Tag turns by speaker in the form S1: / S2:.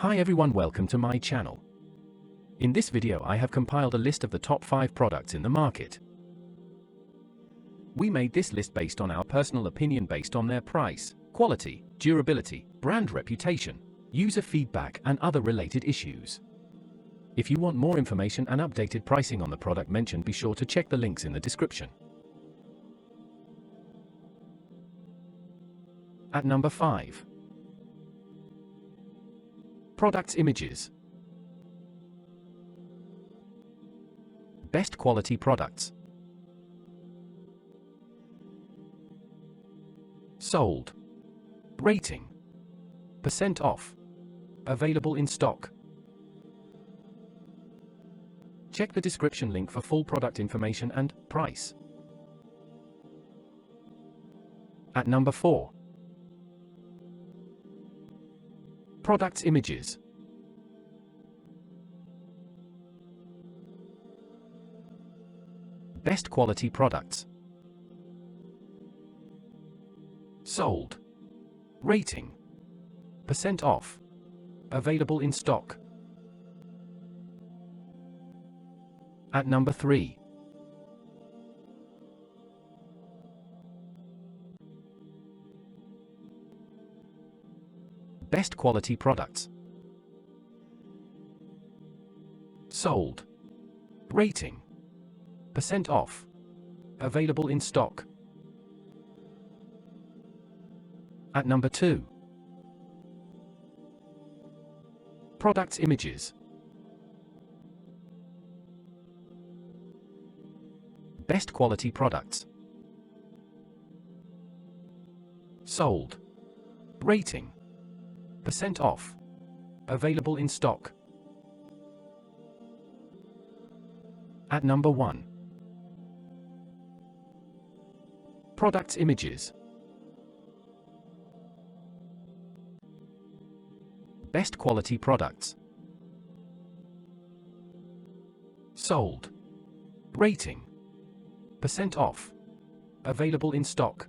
S1: Hi everyone, welcome to my channel. In this video I have compiled a list of the top 5 products in the market. We made this list based on our personal opinion based on their price, quality, durability, brand reputation, user feedback and other related issues. If you want more information and updated pricing on the product mentioned, be sure to check the links in the description. At number 5. Products images. Best quality products. Sold. Rating. % off. Available in stock. Check the description link for full product information and price. At number 4. Products images. Best quality products. Sold. Rating. % off. Available in stock. At number 3. Best quality products. Sold. Rating. % off. Available in stock. At number 2. Products images. Best quality products. Sold. Rating. % off. Available in stock. At number 1. Products images. Best quality products. Sold. Rating. % off. Available in stock.